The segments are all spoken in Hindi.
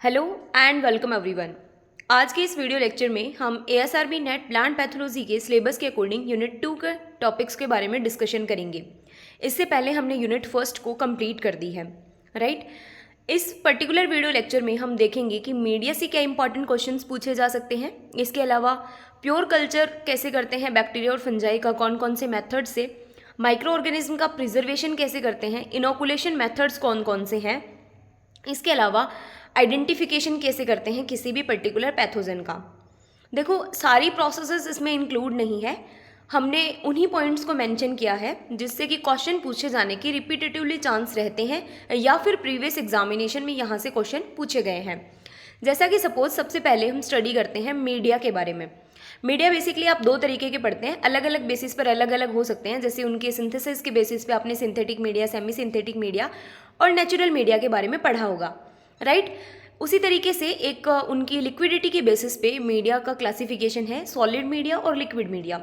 Hello and welcome everyone. आज के इस वीडियो लेक्चर में हम एएसआरबी नेट प्लांट पैथोलॉजी के सिलेबस के अकॉर्डिंग यूनिट 2 के टॉपिक्स के बारे में डिस्कशन करेंगे। इससे पहले हमने यूनिट फर्स्ट को कंप्लीट कर दी है, राइट। इस पर्टिकुलर वीडियो लेक्चर में हम देखेंगे कि मीडिया से क्या इंपॉर्टेंट क्वेश्चंस पूछे जा सकते हैं। इसके अलावा प्योर कल्चर कैसे करते हैं बैक्टीरिया और फंजाई का, कौन कौन से मेथड से, माइक्रो ऑर्गेनिज्म का प्रिजर्वेशन कैसे करते हैं, इनोकुलेशन मेथड्स कौन कौन से हैं, इसके अलावा आइडेंटिफिकेशन कैसे करते हैं किसी भी पर्टिकुलर पैथोजन का। देखो, सारी प्रोसेसेस इसमें इंक्लूड नहीं है, हमने उन्हीं पॉइंट्स को मेंशन किया है जिससे कि क्वेश्चन पूछे जाने की रिपीटेटिवली चांस रहते हैं या फिर प्रीवियस एग्जामिनेशन में यहाँ से क्वेश्चन पूछे गए हैं। जैसा कि सपोज सबसे पहले हम स्टडी करते हैं मीडिया के बारे में। मीडिया बेसिकली आप दो तरीके के पढ़ते हैं, अलग अलग बेसिस पर अलग अलग हो सकते हैं। जैसे उनके सिंथेसिस के बेसिस पे आपने synthetic media, semi synthetic media और नेचुरल मीडिया के बारे में पढ़ा होगा, राइट। उसी तरीके से एक उनकी लिक्विडिटी के बेसिस पे मीडिया का क्लासिफिकेशन है, सॉलिड मीडिया और लिक्विड मीडिया।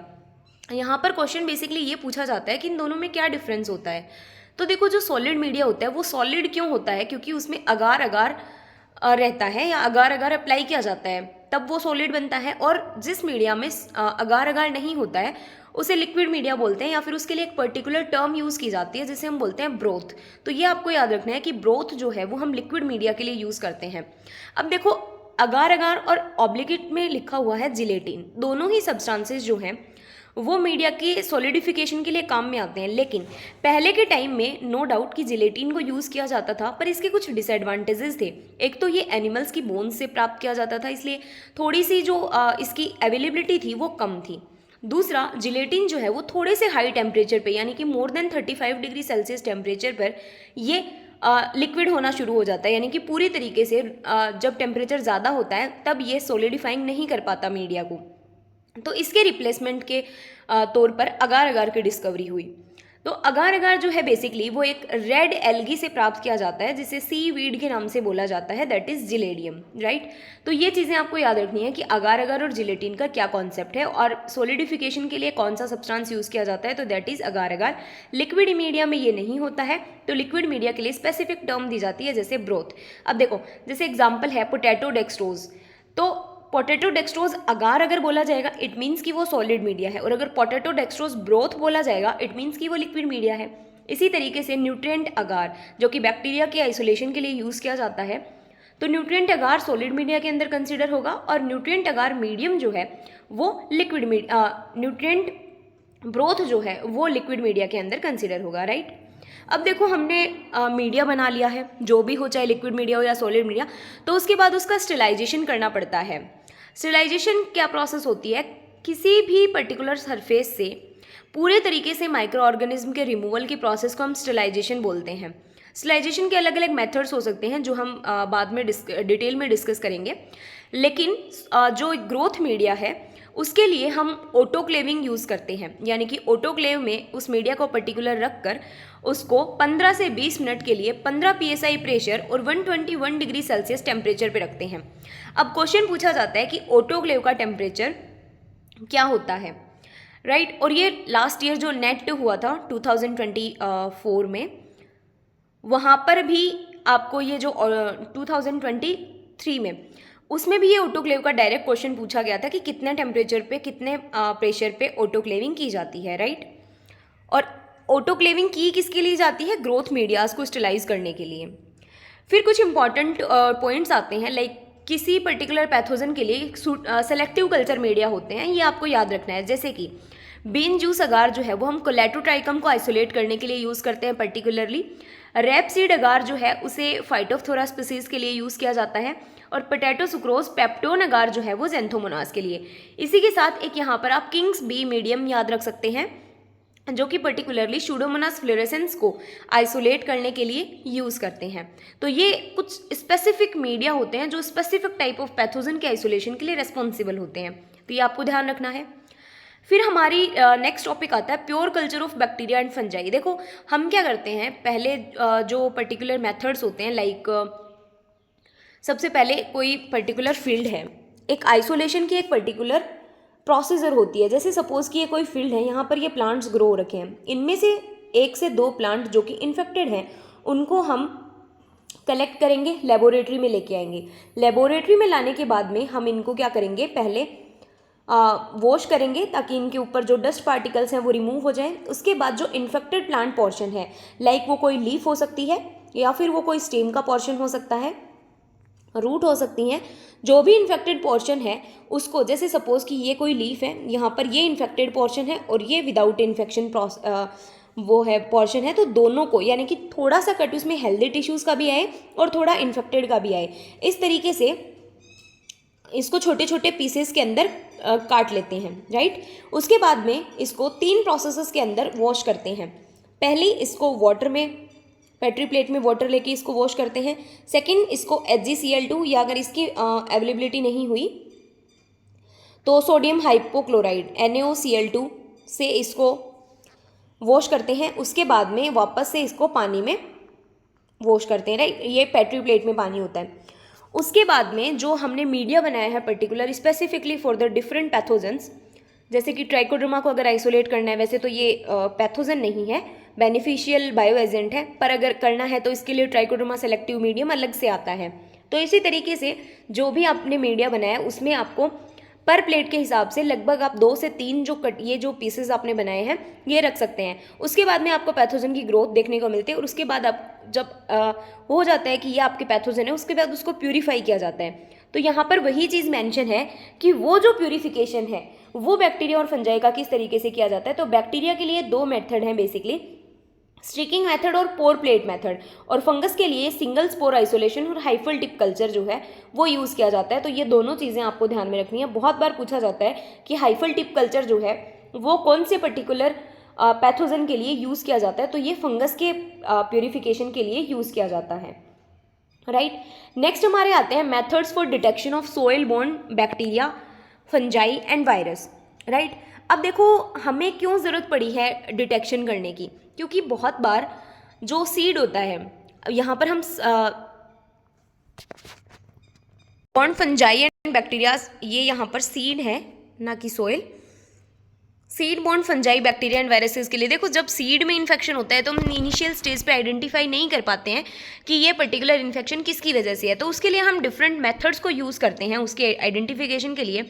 यहाँ पर क्वेश्चन बेसिकली ये पूछा जाता है कि इन दोनों में क्या डिफरेंस होता है। तो देखो, जो सॉलिड मीडिया होता है वो सॉलिड क्यों होता है, क्योंकि उसमें अगार अगार रहता है या अगार अगार अप्लाई किया जाता है तब वो सॉलिड बनता है। और जिस मीडिया में अगार अगार नहीं होता है उसे लिक्विड मीडिया बोलते हैं, या फिर उसके लिए एक पर्टिकुलर टर्म यूज़ की जाती है जिसे हम बोलते हैं ब्रोथ। तो ये आपको याद रखना है कि ब्रोथ जो है वो हम लिक्विड मीडिया के लिए यूज़ करते हैं। अब देखो, अगार अगार और ऑब्लिगेट में लिखा हुआ है जिलेटिन, दोनों ही सब्सटेंसेस जो हैं वो मीडिया के सॉलिडिफिकेशन के लिए काम में आते हैं। लेकिन पहले के टाइम में नो डाउट कि जिलेटिन को यूज़ किया जाता था, पर इसके कुछ डिसएडवांटेजेस थे। एक तो ये एनिमल्स की बोन्स से प्राप्त किया जाता था, इसलिए थोड़ी सी जो इसकी अवेलेबिलिटी थी वो कम थी। दूसरा, जिलेटिन जो है वो थोड़े से हाई टेम्परेचर पे, यानी कि more than 35 degree Celsius temperature पर ये लिक्विड होना शुरू हो जाता है। यानी कि पूरी तरीके से जब टेम्परेचर ज़्यादा होता है तब ये सोलिडिफाइंग नहीं कर पाता मीडिया को। तो इसके रिप्लेसमेंट के तौर पर अगार अगार की डिस्कवरी हुई। तो अगार अगार जो है बेसिकली वो एक रेड एल्गी से प्राप्त किया जाता है जिसे सी वीड के नाम से बोला जाता है, दैट इज जिलेडियम, राइट। तो ये चीज़ें आपको याद रखनी है कि अगार अगार और जिलेटिन का क्या कॉन्सेप्ट है और सोलिडिफिकेशन के लिए कौन सा सब्सटेंस यूज़ किया जाता है, तो that is agar agar. Liquid media में ये नहीं होता है, तो लिक्विड मीडिया के लिए स्पेसिफिक टर्म दी जाती है जैसे ब्रोथ। अब देखो, जैसे एग्जाम्पल है पोटैटो डेक्सट्रोज। तो पोटैटो डेक्सट्रोज अगार अगर बोला जाएगा इट मीन्स कि वो सॉलिड मीडिया है, और अगर पोटैटो डेक्सट्रोज ब्रोथ बोला जाएगा इट मीन्स कि वो लिक्विड मीडिया है। इसी तरीके से न्यूट्रिएंट अगार जो कि बैक्टीरिया के आइसोलेशन के लिए यूज़ किया जाता है, तो न्यूट्रिएंट अगार सॉलिड मीडिया के अंदर कंसिडर होगा, और न्यूट्रिएंट अगार मीडियम जो है वो लिक्विड न्यूट्रिएंट ब्रोथ जो है वो लिक्विड मीडिया के अंदर कंसिडर होगा, राइट। अब देखो, हमने मीडिया बना लिया है, जो भी हो, चाहे लिक्विड मीडिया हो या सॉलिड मीडिया, तो उसके बाद उसका स्टेलाइजेशन करना पड़ता है। स्टेलाइजेशन क्या प्रोसेस होती है, किसी भी पर्टिकुलर सरफेस से पूरे तरीके से माइक्रो ऑर्गेनिज्म के रिमूवल की प्रोसेस को हम स्टेलाइजेशन बोलते हैं। स्टेलाइजेशन के अलग अलग मेथड्स हो सकते हैं जो हम बाद में डिटेल में डिस्कस करेंगे। लेकिन जो ग्रोथ मीडिया है उसके लिए हम ऑटोक्लेविंग यूज़ करते हैं, यानी कि ऑटोक्लेव में उस मीडिया को पर्टिकुलर रख कर उसको 15 से 20 मिनट के लिए 15 psi प्रेशर और 121 डिग्री सेल्सियस टेम्परेचर पे रखते हैं। अब क्वेश्चन पूछा जाता है कि ऑटोक्लेव का टेम्परेचर क्या होता है, राइट। और ये लास्ट ईयर जो नेट हुआ था 2024 में, वहाँ पर भी आपको ये जो 2023 में, उसमें भी ये ऑटोक्लेव का डायरेक्ट क्वेश्चन पूछा गया था कि कितने टेम्परेचर पे कितने प्रेशर पे ऑटोक्लेविंग की जाती है, राइट। और ऑटोक्लेविंग की किसके लिए जाती है, ग्रोथ मीडियाज को स्टेलाइज करने के लिए। फिर कुछ इंपॉर्टेंट पॉइंट्स आते हैं, लाइक किसी पर्टिकुलर पैथोजन के लिए सेलेक्टिव कल्चर मीडिया होते हैं, ये आपको याद रखना है। जैसे कि बीन जूस अगार जो है वो हम कोलेटोट्राइकम को आइसोलेट करने के लिए यूज़ करते हैं पर्टिकुलरली। रेपसीड अगार जो है उसे फाइटोफथोरा स्पीसीज के लिए यूज़ किया जाता है, और पोटैटो सुक्रोज पेप्टोन अगार जो है वो जेंथोमोनास के लिए। इसी के साथ एक यहाँ पर आप किंग्स बी मीडियम याद रख सकते हैं जो कि पर्टिकुलरली सूडोमोनास फ्लोरेसेंस को आइसोलेट करने के लिए यूज़ करते हैं। तो ये कुछ स्पेसिफिक मीडिया होते हैं जो स्पेसिफिक टाइप ऑफ पैथोजन के आइसोलेशन के लिए रेस्पॉन्सिबल होते हैं, तो ये आपको ध्यान रखना है। फिर हमारी नेक्स्ट टॉपिक आता है pure culture of bacteria and fungi. देखो, हम क्या करते हैं, पहले जो पर्टिकुलर मेथड्स होते हैं, लाइक सबसे पहले कोई पर्टिकुलर फील्ड है, एक आइसोलेशन की एक पर्टिकुलर प्रोसीजर होती है। जैसे सपोज कि ये कोई फील्ड है, यहाँ पर ये प्लांट्स ग्रो हो रखे हैं, इनमें से 1 से 2 प्लांट जो कि इन्फेक्टेड हैं उनको हम कलेक्ट करेंगे, लेबोरेटरी में लेके आएंगे। लेबोरेटरी में लाने के बाद में हम इनको क्या करेंगे, पहले वॉश करेंगे ताकि इनके ऊपर जो डस्ट पार्टिकल्स हैं वो रिमूव हो जाए। उसके बाद जो इन्फेक्टेड प्लांट पोर्शन है, लाइक वो कोई लीफ हो सकती है या फिर वो कोई स्टेम का पोर्शन हो सकता है, रूट हो सकती हैं, जो भी इन्फेक्टेड पोर्शन है उसको, जैसे सपोज कि ये कोई लीफ है, यहाँ पर ये इन्फेक्टेड पोर्शन है और ये विदाउट इन्फेक्शन वो है पोर्शन है, तो दोनों को, यानी कि थोड़ा सा कट उसमें हेल्दी टिश्यूज़ का भी आए और थोड़ा इन्फेक्टेड का भी आए, इस तरीके से इसको छोटे छोटे पीसेस के अंदर काट लेते हैं, राइट। उसके बाद में इसको 3 प्रोसेसेस के अंदर वॉश करते हैं। पहली, इसको वाटर में, पेट्री प्लेट में वाटर लेके इसको वॉश करते हैं। सेकंड, इसको HgCl2 या अगर इसकी अवेलेबिलिटी नहीं हुई तो सोडियम हाइपोक्लोराइड NaOCl2 से इसको वॉश करते हैं। उसके बाद में वापस से इसको पानी में वॉश करते हैं, राइट। ये पेट्री प्लेट में पानी होता है। उसके बाद में जो हमने मीडिया बनाया है particular specifically for the different pathogens, जैसे कि ट्राइकोडर्मा को अगर आइसोलेट करना है, वैसे तो ये पैथोजन नहीं है, बेनिफिशियल बायो एजेंट है, पर अगर करना है तो इसके लिए ट्राइकोडर्मा सेलेक्टिव मीडियम अलग से आता है। तो इसी तरीके से जो भी आपने मीडिया बनाया उसमें आपको पर प्लेट के हिसाब से लगभग आप 2 से 3 ये जो पीसेस आपने बनाए हैं ये रख सकते हैं। उसके बाद में आपको पैथोजन की ग्रोथ देखने को मिलती है और उसके बाद आप जब हो जाता है कि ये आपके पैथोजन है, उसके बाद उसको प्यूरीफाई किया जाता है। तो यहाँ पर वही चीज़ मेंशन है कि वो जो प्यूरिफिकेशन है वो बैक्टीरिया और फंजाई का किस तरीके से किया जाता है। तो बैक्टीरिया के लिए 2 मेथड हैं बेसिकली, स्टिकिंग मेथड और पोर प्लेट मेथड, और फंगस के लिए सिंगल स्पोर आइसोलेशन और हाइफल टिप कल्चर जो है वो यूज़ किया जाता है। तो ये दोनों चीज़ें आपको ध्यान में रखनी है। बहुत बार पूछा जाता है कि हाइफल टिप कल्चर जो है वो कौन से पर्टिकुलर पैथोजन के लिए यूज़ किया जाता है, तो ये फंगस के प्यूरिफिकेशन के लिए यूज़ किया जाता है, राइट। नेक्स्ट हमारे आते हैं methods for detection of soil borne bacteria, fungi and virus, right. अब देखो हमें क्यों ज़रूरत पड़ी है डिटेक्शन करने की, क्योंकि बहुत बार जो सीड होता है, यहाँ पर हम बोर्न फंजाई एंड बैक्टीरिया, ये यहाँ पर सीड है ना कि soil, seed borne fungi bacteria and viruses के लिए देखो जब सीड में इन्फेक्शन होता है तो हम इनिशियल स्टेज पे आइडेंटिफाई नहीं कर पाते हैं कि ये पर्टिकुलर इन्फेक्शन किसकी वजह से है। तो उसके लिए हम डिफरेंट मेथड्स को यूज़ करते हैं उसके आइडेंटिफिकेशन के लिए।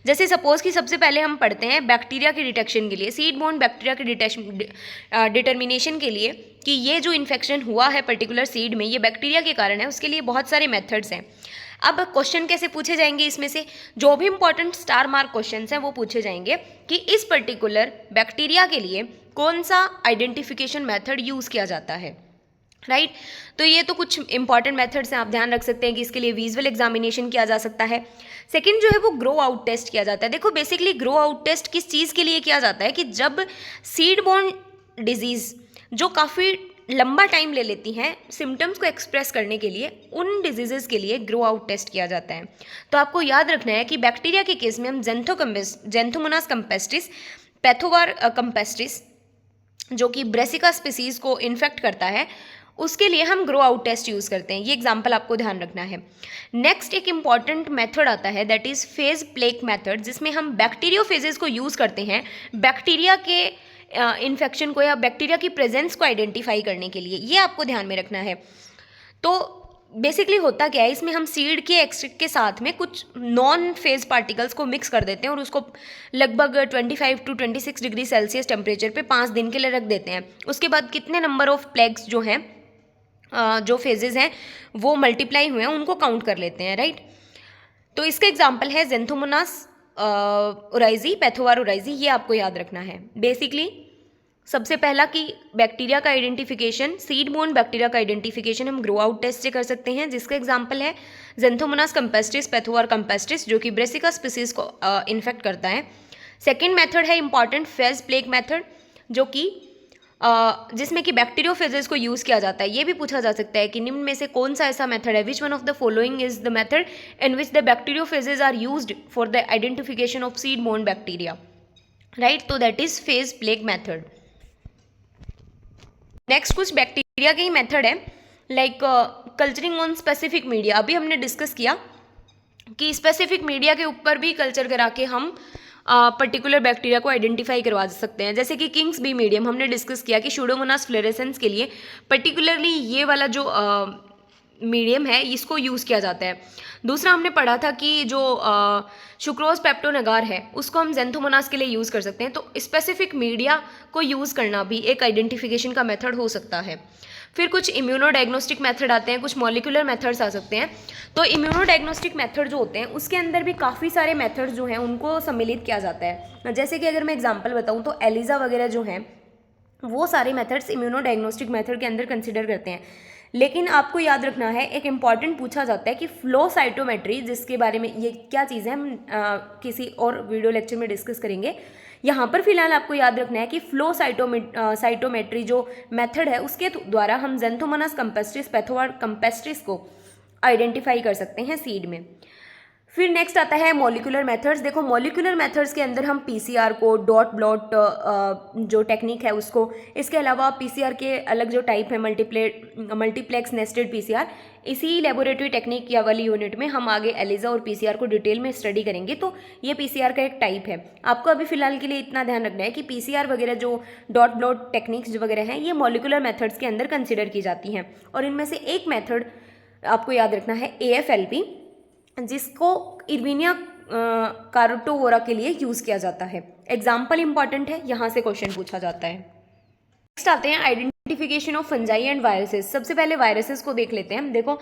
जैसे सपोज कि सबसे पहले हम पढ़ते हैं बैक्टीरिया के डिटेक्शन के लिए, सीड बोर्न बैक्टीरिया के डिटर्मिनेशन के लिए कि ये जो इन्फेक्शन हुआ है पर्टिकुलर सीड में ये बैक्टीरिया के कारण है, उसके लिए बहुत सारे मेथड्स हैं। अब क्वेश्चन कैसे पूछे जाएंगे, इसमें से जो भी इंपॉर्टेंट स्टार मार्क क्वेश्चंस हैं वो पूछे जाएंगे कि इस पर्टिकुलर बैक्टीरिया के लिए कौन सा आइडेंटिफिकेशन मेथड यूज़ किया जाता है, राइट। तो ये तो कुछ इंपॉर्टेंट मेथड्स हैं, आप ध्यान रख सकते हैं कि इसके लिए विजुअल एग्जामिनेशन किया जा सकता है। सेकंड जो है वो ग्रो आउट टेस्ट किया जाता है। देखो बेसिकली ग्रो आउट टेस्ट किस चीज़ के लिए किया जाता है कि जब सीड बोर्न डिजीज़ जो काफ़ी लंबा टाइम ले लेती हैं सिम्टम्स को एक्सप्रेस करने के लिए, उन डिजीजेस के लिए ग्रो आउट टेस्ट किया जाता है। तो आपको याद रखना है कि बैक्टीरिया के केस में हम जेंथोमोनास कंपेस्टिस, पैथोवार कंपेस्टिस जो कि ब्रेसिका स्पीसीज को इन्फेक्ट करता है, उसके लिए हम ग्रो आउट टेस्ट यूज़ करते हैं। ये एग्जाम्पल आपको ध्यान रखना है। नेक्स्ट एक इंपॉर्टेंट मेथड आता है that is phase plaque method, जिसमें हम बैक्टीरियोफेजेस को यूज़ करते हैं बैक्टीरिया के इन्फेक्शन को या बैक्टीरिया की प्रेजेंस को आइडेंटिफाई करने के लिए। ये आपको ध्यान में रखना है। तो बेसिकली होता क्या है, इसमें हम सीड के एक्सट्रैक्ट के साथ में कुछ नॉन फेज पार्टिकल्स को मिक्स कर देते हैं और उसको लगभग 25 to 26 डिग्री सेल्सियस टेम्परेचर पे 5 दिन के लिए रख देते हैं। उसके बाद कितने नंबर ऑफ प्लेग्स जो हैं जो फेजेस हैं वो मल्टीप्लाई हुए हैं उनको काउंट कर लेते हैं, राइट। तो इसका एग्जाम्पल है जेंथोमोनास ओराइजी, पैथोवार ओराइजी, ये आपको याद रखना है। बेसिकली सबसे पहला कि बैक्टीरिया का आइडेंटिफिकेशन, सीड बोर्न बैक्टीरिया का आइडेंटिफिकेशन हम ग्रो आउट टेस्ट से कर सकते हैं, जिसका एग्जांपल है जेंथोमोनास कंपेस्टिस, पैथोवार कंपेस्टिस जो कि ब्रेसिका स्पीसीज को इन्फेक्ट करता है। सेकेंड मेथड है इंपॉर्टेंट फेज प्लेक मेथड, जो कि जिसमें कि बैक्टीरियोफेजेस को यूज़ किया जाता है। ये भी पूछा जा सकता है कि निम्न में से कौन सा ऐसा मेथड है, which one of the following is the method in which the bacteriophages are used for the identification of seed borne bacteria, right. तो that is phage plaque method. Next कुछ बैक्टीरिया के ही मेथड है, like culturing on specific media. अभी हमने डिस्कस किया कि स्पेसिफिक मीडिया के ऊपर भी कल्चर करा के हम पर्टिकुलर बैक्टीरिया को आइडेंटिफाई करवा सकते हैं। जैसे कि किंग्स बी मीडियम हमने डिस्कस किया कि शूडोमोनास फ्लोरेसेंस के लिए पर्टिकुलरली ये वाला जो मीडियम है इसको यूज़ किया जाता है। दूसरा हमने पढ़ा था कि जो सुक्रोज पेप्टोन है उसको हम ज़ेंथोमोनास के लिए यूज़ कर सकते हैं। तो स्पेसिफिक मीडिया को यूज़ करना भी एक आइडेंटिफिकेशन का मेथड हो सकता है। फिर कुछ इम्यूनोडायग्नोस्टिक मेथड आते हैं, कुछ मॉलिक्यूलर मेथड्स आ सकते हैं। तो इम्यूनोडायग्नोस्टिक मेथड जो होते हैं उसके अंदर भी काफ़ी सारे मेथड्स जो हैं उनको सम्मिलित किया जाता है। जैसे कि अगर मैं एग्जांपल बताऊं तो एलिजा वगैरह जो हैं वो सारे मेथड्स इम्यूनोडायग्नोस्टिक मेथड के अंदर कंसिडर करते हैं। लेकिन आपको याद रखना है, एक इम्पॉर्टेंट पूछा जाता है कि फ्लो साइटोमेट्री, जिसके बारे में ये क्या चीज़ है हम किसी और वीडियो लेक्चर में डिस्कस करेंगे। यहाँ पर फिलहाल आपको याद रखना है कि फ्लो साइटोमेट्री जो मेथड है उसके द्वारा हम ज़ेंथोमोनास कंपेस्ट्रिस पैथोवार कंपेस्ट्रिस को आइडेंटिफाई कर सकते हैं सीड में। फिर नेक्स्ट आता है मॉलिक्यूलर मेथड्स। देखो मॉलिक्यूलर मेथड्स के अंदर हम पीसीआर को, डॉट ब्लॉट जो टेक्निक है उसको, इसके अलावा पीसीआर के अलग जो टाइप है मल्टीप्लेक्स नेस्टेड पीसीआर, इसी लेबोरेटरी टेक्निक या वाली यूनिट में हम आगे एलिजा और पीसीआर को डिटेल में स्टडी करेंगे। तो ये पीसीआर का एक टाइप है। आपको अभी फिलहाल के लिए इतना ध्यान रखना है कि पीसीआर वगैरह जो डॉट ब्लॉट टेक्निक्स वगैरह हैं ये मॉलिक्यूलर मेथड्स के अंदर कंसिडर की जाती हैं। और इनमें से एक मेथड आपको याद रखना है AFLP, जिसको इर्विनिया कार्टोवोरा के लिए यूज़ किया जाता है। एग्जाम्पल इंपॉर्टेंट है, यहाँ से क्वेश्चन पूछा जाता है। नेक्स्ट आते हैं identification of fungi and viruses. सबसे पहले वायरसेस को देख लेते हैं। देखो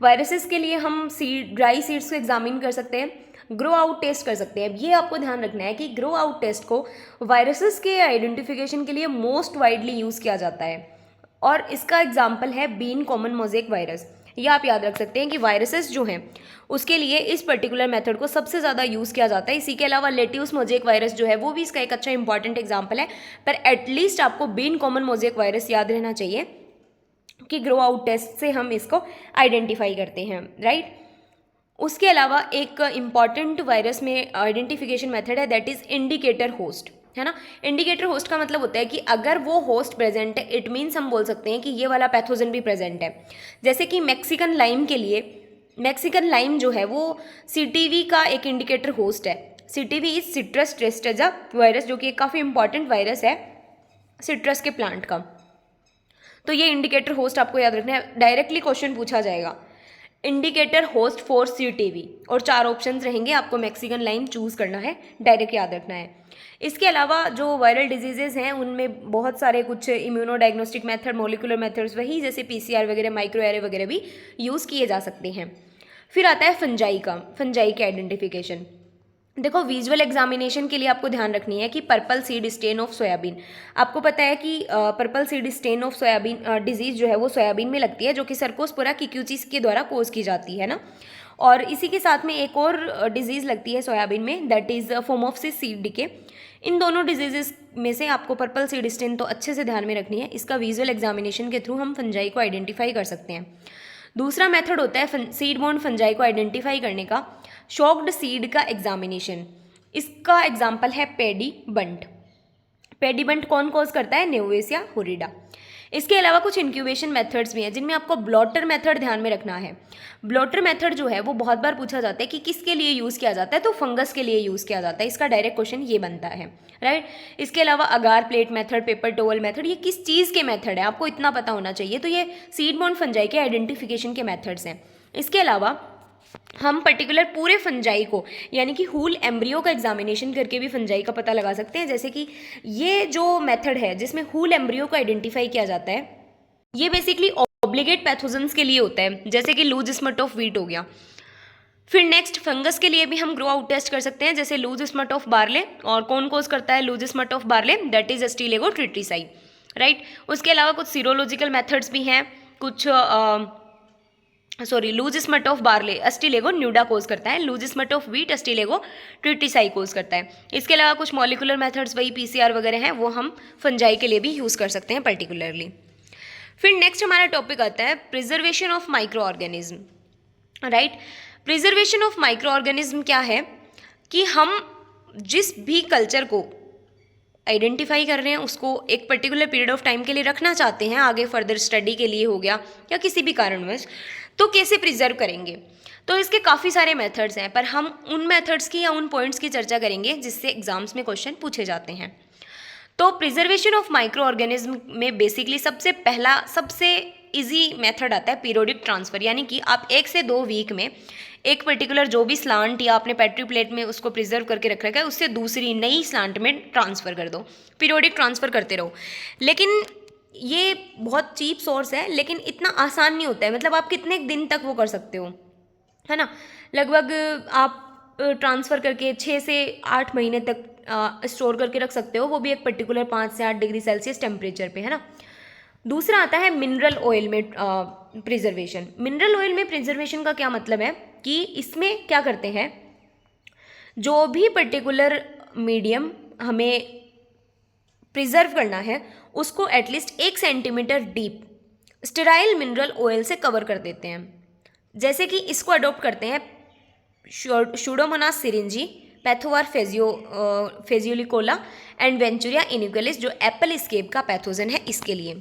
वायरसेस के लिए हम ड्राई सीड्स को एग्जामिन कर सकते हैं, ग्रो आउट टेस्ट कर सकते हैं। ये आपको ध्यान रखना है कि ग्रो आउट टेस्ट को वायरसेस के आइडेंटिफिकेशन के लिए मोस्ट वाइडली यूज़ किया जाता है, और इसका एग्जाम्पल है बीन कॉमन मोजेक वायरस। ये आप याद रख सकते हैं कि वायरसेस जो हैं उसके लिए इस पर्टिकुलर मेथड को सबसे ज़्यादा यूज़ किया जाता है। इसी के अलावा लेट्यूस मोजेक वायरस जो है वो भी इसका एक अच्छा इंपॉर्टेंट एग्जाम्पल है, पर एटलीस्ट आपको बीन कॉमन मोजेक वायरस याद रहना चाहिए कि ग्रो आउट टेस्ट से हम इसको आइडेंटिफाई करते हैं, राइट। उसके अलावा एक इम्पॉर्टेंट वायरस में आइडेंटिफिकेशन मेथड है, दैट इज़ इंडिकेटर होस्ट, है ना। इंडिकेटर होस्ट का मतलब होता है कि अगर वो होस्ट प्रेजेंट है इट मीन्स हम बोल सकते हैं कि ये वाला पैथोजन भी प्रेजेंट है। जैसे कि मैक्सिकन लाइम के लिए, मैक्सिकन लाइम जो है वो CTV का एक इंडिकेटर होस्ट है। CTV इज सिट्रस ट्रिस्टेजा वायरस, जो कि एक काफ़ी इंपॉर्टेंट वायरस है सिट्रस के प्लांट का। तो ये इंडिकेटर होस्ट आपको याद रखना है, डायरेक्टली क्वेश्चन पूछा जाएगा इंडिकेटर होस्ट फॉर CTV, और 4 ऑप्शंस रहेंगे, आपको मैक्सिकन लाइम चूज करना है, डायरेक्ट याद रखना है। इसके अलावा जो वायरल डिजीजेज हैं उनमें बहुत सारे कुछ इम्यूनोडायग्नोस्टिक मेथड, मॉलिक्यूलर मेथड्स वही जैसे PCR वगैरह, माइक्रो एरे वगैरह भी यूज़ किए जा सकते हैं। फिर आता है फंजाई के आइडेंटिफिकेशन। देखो विजुअल एग्जामिनेशन के लिए आपको ध्यान रखनी है कि purple seed stain of soybean, आपको पता है कि purple seed stain of soybean disease जो है वो सोयाबीन में लगती है, जो कि सर्कोस्पोरा किक्यूचिस के द्वारा कोज की जाती है ना। और इसी के साथ में एक और डिजीज़ लगती है सोयाबीन में, that is phomopsis seed decay. इन दोनों डिजीजेस में से आपको पर्पल सीड स्टेन तो अच्छे से ध्यान में रखनी है, इसका विजुअल एग्जामिनेशन के थ्रू हम फंजाई को आइडेंटिफाई कर सकते हैं। दूसरा मेथड होता है सीड बोर्न फंजाई को आइडेंटिफाई करने का, शॉक्ड सीड का एग्जामिनेशन। इसका एग्जाम्पल है पेडी बंट। पेडी बंट कौन कॉज करता है? नेउवेसिया होरिडा। इसके अलावा कुछ इंक्यूबेशन मेथड्स भी हैं जिनमें आपको ब्लॉटर मेथड ध्यान में रखना है। ब्लॉटर मेथड जो है वो बहुत बार पूछा जाता है कि किसके लिए यूज़ किया जाता है, तो फंगस के लिए यूज़ किया जाता है, इसका डायरेक्ट क्वेश्चन ये बनता है, राइट। इसके अलावा agar plate method, paper towel method, ये किस चीज़ के मेथड है आपको इतना पता होना चाहिए। तो ये सीड बोर्न फंजाई के आइडेंटिफिकेशन के मेथड्स हैं। इसके अलावा हम पर्टिकुलर पूरे फंजाई को यानी कि हूल एम्ब्रियो का एग्जामिनेशन करके भी फंजाई का पता लगा सकते हैं। जैसे कि ये जो मेथड है जिसमें हूल एम्ब्रियो को आइडेंटिफाई किया जाता है, ये बेसिकली ऑब्लिगेट पैथोजन्स के लिए होता है, जैसे कि लूज स्मट ऑफ वीट हो गया। फिर नेक्स्ट फंगस के लिए भी हम ग्रो आउट टेस्ट कर सकते हैं, जैसे लूज स्मट ऑफ बार्ले। और कौन कोज करता है loose smut of barley? That is ustilago tritici, right. उसके अलावा कुछ सीरोलॉजिकल मेथड्स भी हैं, कुछ loose smut of barley ustilago nuda cause करता है, loose smut of wheat ustilago tritici cause करता है। इसके अलावा कुछ मॉलिकुलर मेथड्स वही PCR वगैरह हैं, वो हम फंजाई के लिए भी यूज़ कर सकते हैं पर्टिकुलरली। फिर नेक्स्ट हमारा टॉपिक आता है preservation of micro organism, right. Preservation of micro organism क्या है कि हम जिस भी कल्चर को आइडेंटिफाई कर रहे हैं उसको एक पर्टिकुलर पीरियड ऑफ टाइम के लिए रखना चाहते हैं, आगे फर्दर स्टडी के लिए हो गया या किसी भी कारणवश, तो कैसे प्रिजर्व करेंगे। तो इसके काफ़ी सारे मेथड्स हैं, पर हम उन मेथड्स की या उन पॉइंट्स की चर्चा करेंगे जिससे एग्जाम्स में क्वेश्चन पूछे जाते हैं। तो प्रिजर्वेशन ऑफ माइक्रो ऑर्गेनिज्म में बेसिकली सबसे इजी मेथड आता है पीरियोडिक ट्रांसफ़र, यानी कि आप 1 से 2 वीक में एक पर्टिकुलर जो भी स्लांट या आपने पेट्री प्लेट में उसको प्रिजर्व करके रख रखा है उससे दूसरी नई स्लांट में ट्रांसफ़र कर दो, पीरियोडिक ट्रांसफ़र करते रहो। लेकिन ये बहुत चीप सोर्स है, लेकिन इतना आसान नहीं होता है। मतलब आप कितने दिन तक वो कर सकते हो, है ना। लगभग आप ट्रांसफ़र करके 6 से 8 महीने तक स्टोर करके रख सकते हो, वो भी एक पर्टिकुलर 5 से 8 डिग्री सेल्सियस टेम्परेचर पे, है ना। दूसरा आता है मिनरल ऑयल में प्रिजर्वेशन। मिनरल ऑयल में प्रिजर्वेशन का क्या मतलब है कि इसमें क्या करते हैं, जो भी पर्टिकुलर मीडियम हमें प्रिजर्व करना है उसको at least 1 centimetre deep sterile mineral oil से कवर कर देते हैं। जैसे कि इसको अडॉप्ट करते हैं शूडोमोनास सिरिंजी, पैथोवार फेजियोलिकोला एंड वेंचुरिया इनिकलिस, जो एप्पल स्केप का पैथोजन है इसके लिए।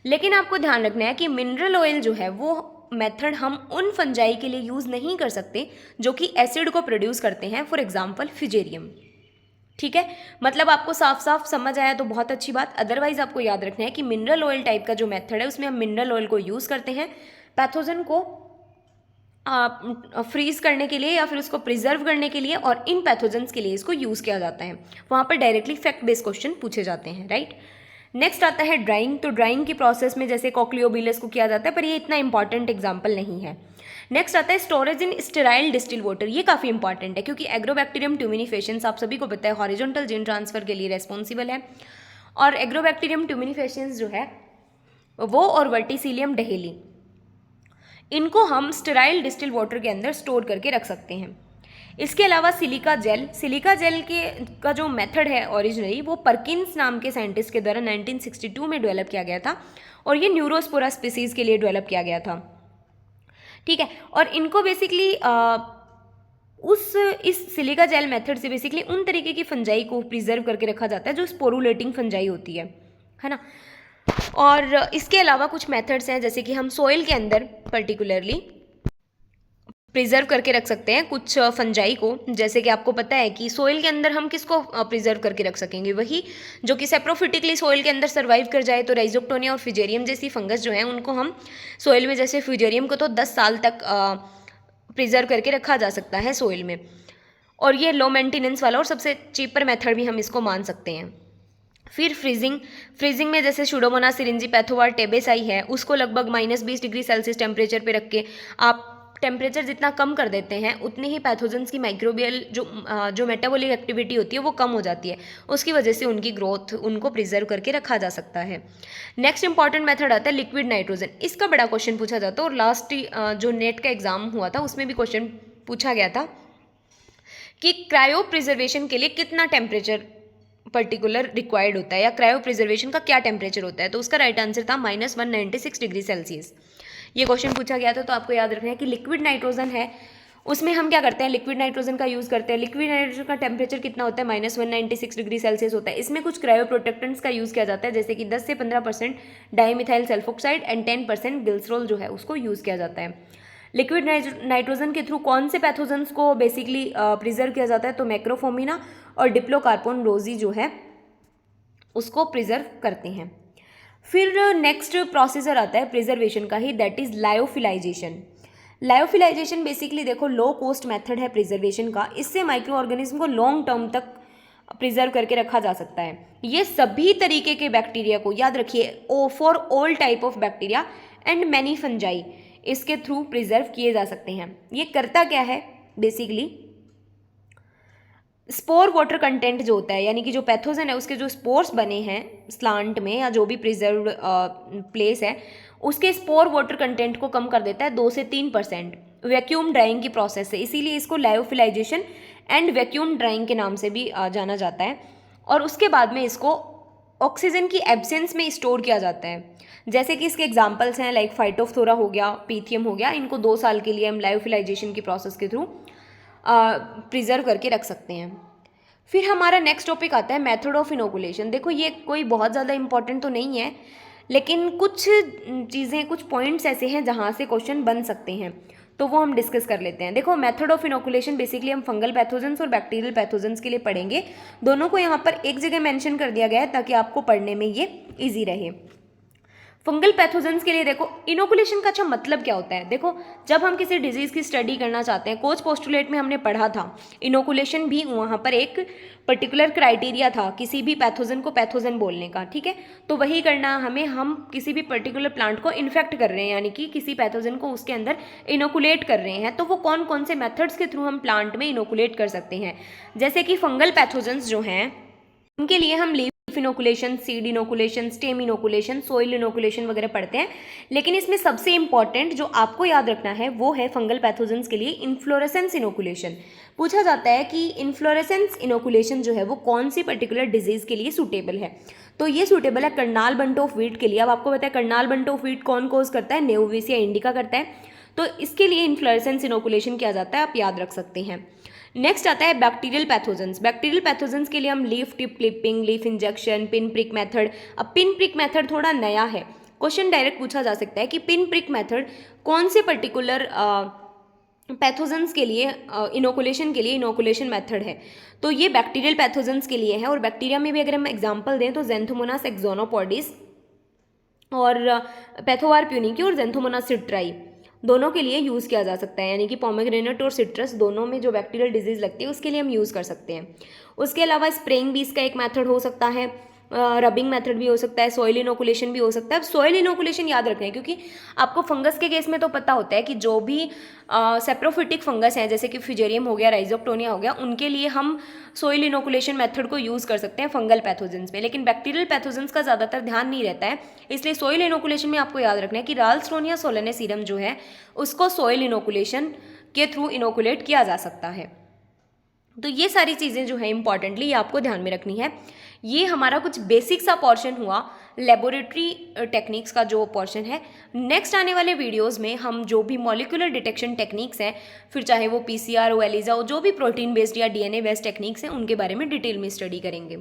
लेकिन आपको ध्यान रखना है कि मिनरल ऑयल जो है वो मेथड हम उन फंजाई के लिए यूज़ नहीं कर सकते जो कि एसिड को प्रोड्यूस करते हैं, फॉर एग्जांपल फ्यूजेरियम। ठीक है, मतलब आपको साफ साफ समझ आया तो बहुत अच्छी बात। अदरवाइज आपको याद रखना है कि मिनरल ऑयल टाइप का जो मेथड है उसमें हम मिनरल ऑयल को यूज़ करते हैं पैथोजन को फ्रीज करने के लिए या फिर उसको प्रिजर्व करने के लिए, और इन पैथोजेंस के लिए इसको यूज़ किया जाता है। वहाँ पर डायरेक्टली फैक्ट बेस्ड क्वेश्चन पूछे जाते हैं, राइट। नेक्स्ट आता है ड्राइंग। तो ड्राइंग की प्रोसेस में जैसे कॉक्लियोबिलस को किया जाता है, पर ये इतना इंपॉर्टेंट एग्जाम्पल नहीं है। नेक्स्ट आता है स्टोरेज इन स्टेराइल डिस्टिल वाटर। ये काफ़ी इंपॉर्टेंट है क्योंकि एग्रोबैक्टीरियम ट्यूमिनिफेशंस आप सभी को पता है हॉरिजॉन्टल जीन ट्रांसफर के लिए रेस्पॉन्सिबल है, और एग्रोबैक्टीरियम ट्यूमिनिफेशंस जो है वो और वर्टिसिलियम डहेली, इनको हम स्टेराइल डिस्टिल वाटर के अंदर स्टोर करके रख सकते हैं। इसके अलावा सिलिका जेल के का जो मेथड है ओरिजिनली वो परकिंस नाम के साइंटिस्ट के द्वारा 1962 में डेवलप किया गया था, और ये न्यूरोस्पोरा स्पीसीज़ के लिए डेवलप किया गया था। ठीक है, और इनको बेसिकली इस सिलिका जेल मेथड से बेसिकली उन तरीके की फंजाई को प्रिजर्व करके रखा जाता है जो स्पोरुलेटिंग फंजाई होती है ना। और इसके अलावा कुछ मेथड्स हैं जैसे कि हम सोइल के अंदर पर्टिकुलरली प्रिजर्व करके रख सकते हैं कुछ फंजाई को। जैसे कि आपको पता है कि सोइल के अंदर हम किसको प्रिजर्व करके रख सकेंगे, वही जो कि सेप्रोफिटिकली सोइल के अंदर सर्वाइव कर जाए। तो राइजोक्टोनिया और फ्यूजेरियम जैसी फंगस जो है उनको हम सोइल में, जैसे फ्यूजेरियम को तो 10 साल तक प्रिजर्व करके रखा जा सकता है सोइल में, और ये लो मेंटेनेंस वाला और सबसे चीपर मेथड भी हम इसको मान सकते हैं। फिर फ्रीजिंग में जैसे शूडोमोनास सिरिंजी पैथोवार टेबेसाई है, उसको लगभग -20 डिग्री सेल्सियस टेम्परेचर पे रख के आप टेम्परेचर जितना कम कर देते हैं उतनी ही पैथोजेंस की माइक्रोबियल जो मेटाबॉलिक एक्टिविटी होती है वो कम हो जाती है, उसकी वजह से उनकी ग्रोथ उनको प्रिजर्व करके रखा जा सकता है। नेक्स्ट इंपॉर्टेंट मेथड आता है लिक्विड नाइट्रोजन। इसका बड़ा क्वेश्चन पूछा जाता है, और लास्ट जो नेट का एग्जाम हुआ था उसमें भी क्वेश्चन पूछा गया था कि क्रायो प्रिजर्वेशन के लिए कितना टेम्परेचर पर्टिकुलर रिक्वायर्ड होता है, या क्रायो प्रिजर्वेशन का क्या टेम्परेचर होता है। तो उसका राइट आंसर था -196 डिग्री सेल्सियस। ये क्वेश्चन पूछा गया था। तो आपको याद रखना है कि लिक्विड नाइट्रोजन है उसमें हम क्या करते हैं, लिक्विड नाइट्रोजन का यूज़ करते हैं। लिक्विड नाइट्रोजन का टेम्परेचर कितना होता है, -196 डिग्री सेल्सियस होता है। इसमें कुछ क्रायो प्रोटेक्टेंट्स का यूज़ किया जाता है, जैसे कि 10 से 15% डाईमिथाइल सल्फोक्साइड एंड 10% ग्लिसरॉल जो है उसको यूज़ किया जाता है। लिक्विड नाइट्रोजन के थ्रू कौन से पैथोजेंस को बेसिकली प्रिजर्व किया जाता है, तो मैक्रोफोमिना और डिप्लोकार्पोन रोजी जो है उसको प्रिजर्व करते हैं। फिर नेक्स्ट प्रोसीजर आता है प्रिजर्वेशन का ही, that is lyophilisation. Lyophilisation basically देखो लो कॉस्ट मेथड है प्रिजर्वेशन का। इससे माइक्रो ऑर्गेनिज्म को लॉन्ग टर्म तक प्रिजर्व करके रखा जा सकता है। ये सभी तरीके के बैक्टीरिया को, याद रखिए, for all type of bacteria and many fungi, इसके थ्रू प्रिजर्व किए जा सकते हैं। ये करता क्या है बेसिकली, स्पोर वाटर कंटेंट जो होता है, यानी कि जो पैथोजन है उसके जो स्पोर्स बने हैं स्लांट में या जो भी प्रिजर्व्ड प्लेस है उसके स्पोर वाटर कंटेंट को कम कर देता है 2 से 3% वैक्यूम ड्राइंग की प्रोसेस से। इसीलिए इसको लायोफिलाइजेशन एंड वैक्यूम ड्राइंग के नाम से भी जाना जाता है। और उसके बाद में इसको ऑक्सीजन की एब्सेंस में स्टोर किया जाता है। जैसे कि इसके एग्जांपल्स हैं लाइक फाइटोफ्थोरा हो गया, पीथियम हो गया। इनको 2 साल के लिए हम लायोफिलाइजेशन की प्रोसेस के थ्रू प्रिजर्व करके रख सकते हैं। फिर हमारा नेक्स्ट टॉपिक आता है मेथड ऑफ इनोकुलेशन। देखो ये कोई बहुत ज़्यादा इंपॉर्टेंट तो नहीं है, लेकिन कुछ चीज़ें, कुछ पॉइंट्स ऐसे हैं जहाँ से क्वेश्चन बन सकते हैं, तो वो हम डिस्कस कर लेते हैं। देखो मेथड ऑफ इनोकुलेशन बेसिकली हम फंगल पैथोजेंस और बैक्टीरियल पैथोजेंस के लिए पढ़ेंगे। दोनों को यहाँ पर एक जगह मेंशन कर दिया गया है ताकि आपको पढ़ने में ये ईजी रहे। फंगल पैथोजेंस के लिए देखो इनोकुलेशन का अच्छा मतलब क्या होता है। देखो जब हम किसी डिजीज़ की स्टडी करना चाहते हैं, कोच पोस्टुलेट में हमने पढ़ा था इनोकुलेशन भी वहाँ पर एक पर्टिकुलर क्राइटेरिया था किसी भी पैथोजन को पैथोजन बोलने का, ठीक है। तो वही करना हमें, हम किसी भी पर्टिकुलर प्लांट को इन्फेक्ट कर रहे हैं यानी कि किसी पैथोजन को उसके अंदर इनोकुलेट कर रहे हैं, तो वो कौन कौन से मेथड्स के थ्रू हम प्लांट में इनोकुलेट कर सकते हैं। जैसे कि फंगल पैथोजेंस जो हैं उनके लिए हम leaf inoculation, seed inoculation, stem inoculation, soil inoculation वगैरह पढ़ते हैं। लेकिन इसमें सबसे इंपॉर्टेंट जो आपको याद रखना है वो है फंगल पैथोजेंस के लिए इन्फ्लोरेसेंस इनोकुलेशन। पूछा जाता है कि इन्फ्लोरेसेंस इनोकुलेशन जो है वो कौन सी पर्टिकुलर डिजीज़ के लिए सूटेबल है। तो ये सूटेबल है कर्नाल बंट ऑफ वीट के लिए। अब आपको पता है कर्नाल बंट ऑफ वीट कौन कोज करता है, नेओविसिया इंडिका करता है। तो इसके लिए इन्फ्लोरेसेंस इनोकुलेशन किया जाता है, आप याद रख सकते हैं। नेक्स्ट आता है बैक्टीरियल पैथोजेंस। बैक्टीरियल पैथोजेंस के लिए हम leaf tip clipping, leaf injection, pin prick method. अब पिन प्रिक मेथड थोड़ा नया है, क्वेश्चन डायरेक्ट पूछा जा सकता है कि पिन प्रिक मेथड कौन से पर्टिकुलर पैथोजेंस के लिए इनोकुलेशन के लिए इनोकुलेशन मेथड है। तो ये बैक्टीरियल पैथोजेंस के लिए है। और बैक्टीरिया में भी अगर हम एग्जांपल दें तो ज़ेंथोमोनास एक्सोनोपोडिस और पैथोवार प्यूनिकी और ज़ेंथोमोनास सिट्राई दोनों के लिए यूज़ किया जा सकता है। यानी कि पोमेग्रेनेट और सिट्रस दोनों में जो बैक्टीरियल डिजीज़ लगती है उसके लिए हम यूज़ कर सकते हैं। उसके अलावा स्प्रेइंग भी इसका एक मेथड हो सकता है, रबिंग मेथड भी हो सकता है, सॉइल इनोकुलेशन भी हो सकता है। अब सॉइल इनोकुलेशन याद रखें क्योंकि आपको फंगस के केस में तो पता होता है कि जो भी सेप्रोफिटिक फंगस हैं जैसे कि फ्यूजेरियम हो गया, राइजोक्टोनिया हो गया, उनके लिए हम सॉइल इनोकुलेशन मेथड को यूज़ कर सकते हैं फंगल पैथोजेंस में। लेकिन बैक्टीरियल पैथोजेंस का ज़्यादातर ध्यान नहीं रहता है, इसलिए सॉइल इनोकुलेशन में आपको याद रखना है कि राल्स्टोनिया सोलेनेसीरम जो है उसको सॉइल इनोकुलेशन के थ्रू इनोकुलेट किया जा सकता है। तो ये सारी चीज़ें जो है इंपॉर्टेंटली ये आपको ध्यान में रखनी है। ये हमारा कुछ बेसिक सा पोर्शन हुआ लेबोरेटरी टेक्निक्स का जो पोर्शन है। नेक्स्ट आने वाले वीडियोस में हम जो भी मॉलिक्यूलर डिटेक्शन टेक्निक्स हैं, फिर चाहे वो पीसीआर हो, एलिजा हो, जो भी प्रोटीन बेस्ड या डीएनए बेस्ड टेक्निक्स हैं उनके बारे में डिटेल में स्टडी करेंगे।